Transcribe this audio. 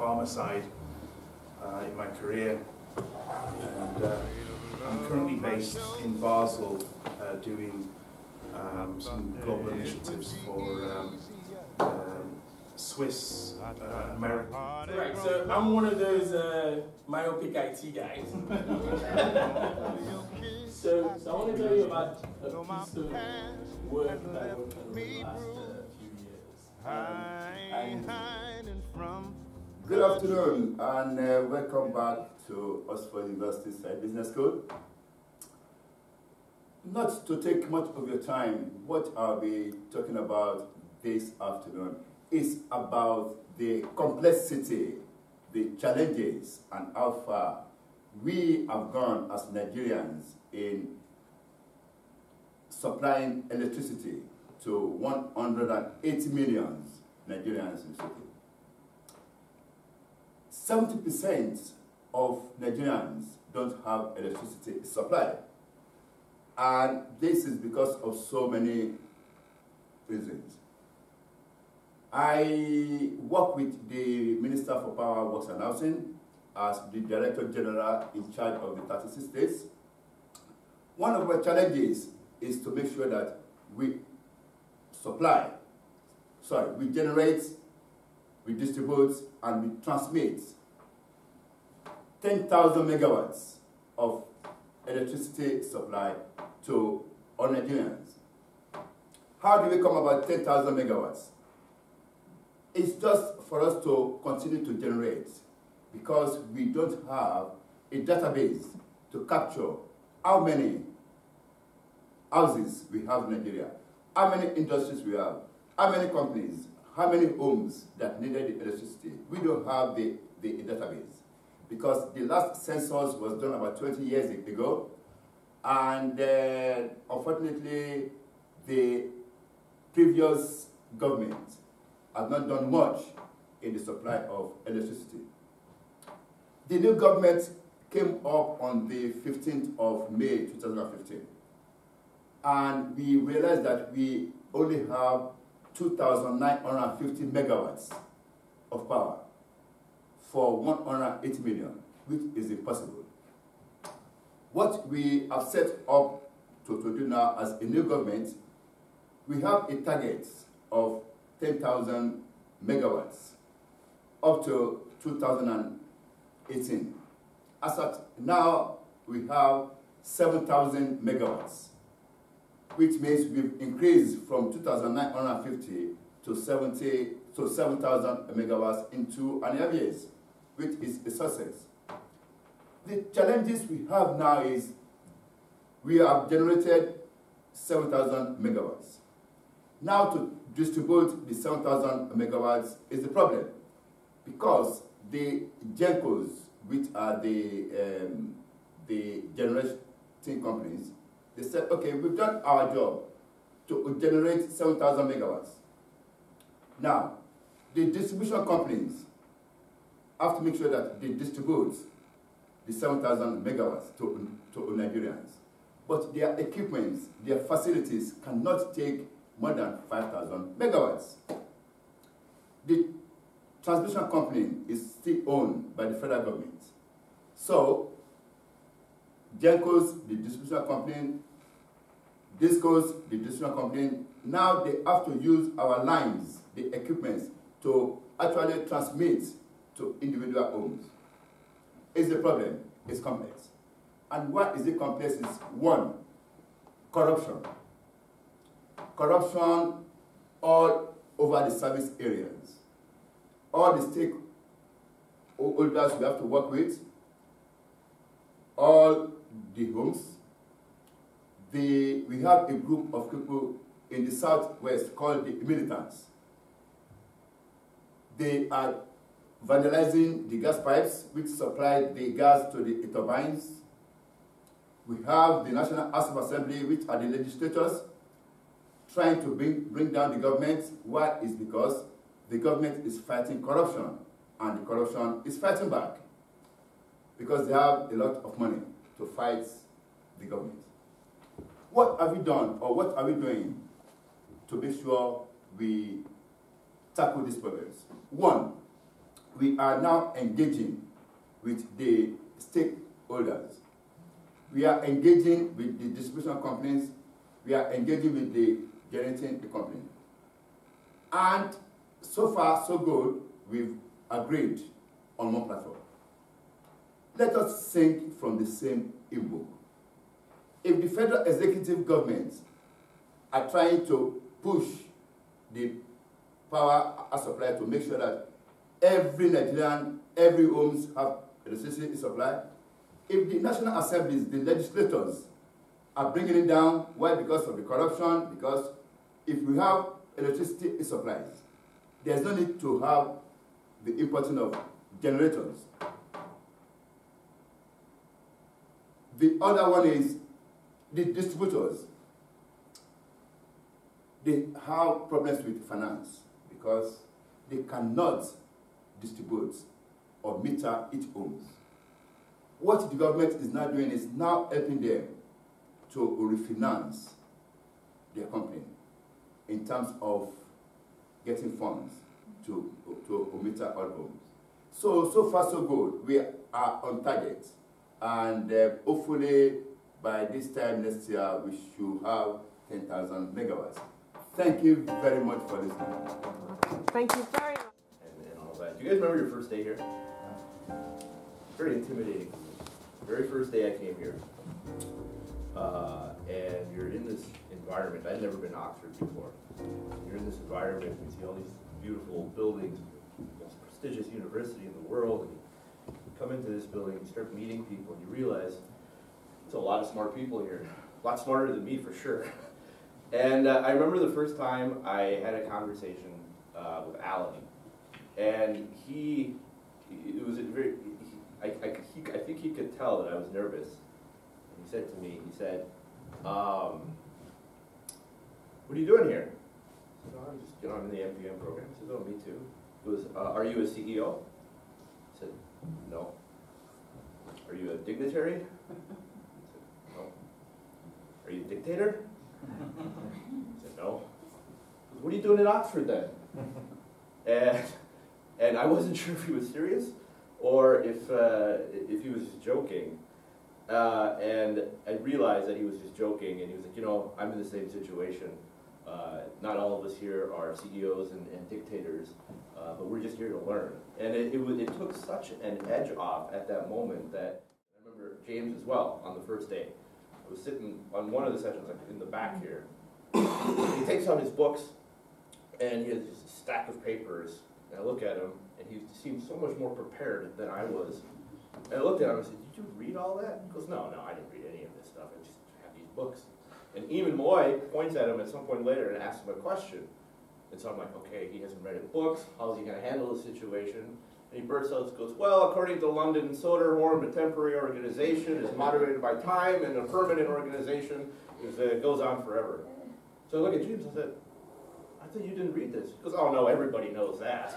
pharma side in my career, and I'm currently based in Basel doing some global initiatives for Swiss, American. Right, so I'm one of those myopic IT guys. so I want to tell you about a piece of work that I worked on over the last few years. Good afternoon and welcome back to Oxford University Side Business School. Not to take much of your time, what I'll be talking about this afternoon is about the complexity, the challenges, and how far we have gone as Nigerians in supplying electricity to 180 million Nigerians in city. 70% of Nigerians don't have electricity supply. And this is because of so many reasons. I work with the Minister for Power, Works and Housing as the Director General in charge of the 36 states. One of our challenges is to make sure that we generate, we distribute, and we transmit 10,000 megawatts of electricity supply to all Nigerians. How do we come about 10,000 megawatts? It's just for us to continue to generate because we don't have a database to capture how many houses we have in Nigeria, how many industries we have, how many companies, how many homes that needed the electricity. We don't have the database because the last census was done about 20 years ago, and unfortunately the previous government has not done much in the supply of electricity. The new government came up on the 15th of May 2015, and we realized that we only have 2,950 megawatts of power for 180 million, which is impossible. What we have set up to do now as a new government, we have a target of 10,000 megawatts up to 2018. As at now, we have 7,000 megawatts, which means we've increased from 2,950 to 7,000 megawatts in 2.5 years, which is a success. The challenges we have now is we have generated 7,000 megawatts. Now to distribute the 7,000 megawatts is the problem because the GENCOs, which are the generating companies, they said, okay, we've done our job to generate 7,000 megawatts. Now, the distribution companies have to make sure that they distribute the 7,000 megawatts to Nigerians. But their equipments, their facilities cannot take more than 5,000 megawatts. The transmission company is still owned by the federal government. So, GENCOs, the distribution company, DISCOs, the distribution company, now they have to use our lines, the equipments, to actually transmit to individual homes. It's a problem. It's complex. And what is it complex is, one, corruption. Corruption all over the service areas. All the stakeholders we have to work with, all the homes. We have a group of people in the southwest called the militants. They are vandalizing the gas pipes which supply the gas to the turbines. We have the National House of Assembly, which are the legislators, trying to bring down the government. Why? Is because the government is fighting corruption, and the corruption is fighting back because they have a lot of money to fight the government. What have we done, or what are we doing to make sure we tackle these problems? One, we are now engaging with the stakeholders. We are engaging with the distribution companies. We are engaging with the generating company. And so far, so good, we've agreed on one platform. Let us sing from the same hymn book. If the federal executive government are trying to push the power supply to make sure that every Nigerian, every homes have electricity supply, if the National Assemblies, the legislators, are bringing it down, why? Because of the corruption, because if we have electricity supplies, there's no need to have the importing of generators. The other one is the distributors. They have problems with finance because they cannot distribute or meter each homes. What the government is now doing is now helping them to refinance their company in terms of getting funds to meter all homes. So far so good. We are on target, and hopefully by this time next year we should have 10,000 megawatts. Thank you very much for listening. Thank you very much. And all that. Do you guys remember your first day here? Very intimidating. Very first day I came here. And you're in this environment. I'd never been to Oxford before. You're in this environment, you see all these beautiful buildings, the most prestigious university in the world, and you come into this building, you start meeting people, and you realize there's a lot of smart people here. A lot smarter than me, for sure. And I remember the first time I had a conversation with Alan, and I think he could tell that I was nervous. And he said to me, what are you doing here? I said, oh, I'm in the MPM program. He said, oh, me too. He goes, are you a CEO? I said, no. Are you a dignitary? I said, no. Are you a dictator? I said, no. He goes, what are you doing at Oxford then? And I wasn't sure if he was serious or if he was just joking. And I realized that he was just joking, and he was like, I'm in the same situation. Not all of us here are CEOs and dictators, but we're just here to learn. And it took such an edge off at that moment that I remember James as well on the first day. I was sitting on one of the sessions, like in the back here. He takes out his books, and he has just a stack of papers. And I look at him, and he seemed so much more prepared than I was. And I looked at him and I said, did you read all that? He goes, no, I didn't read any of this stuff. I just have these books. And Eamon Moy points at him at some point later and asks him a question. And so I'm like, okay, he hasn't read his books. How is he going to handle the situation? And he bursts out and goes, well, according to London Soderholm, a temporary organization is moderated by time, and a permanent organization goes on forever. So I look at James and I said, I thought you didn't read this. He goes, oh no, everybody knows that.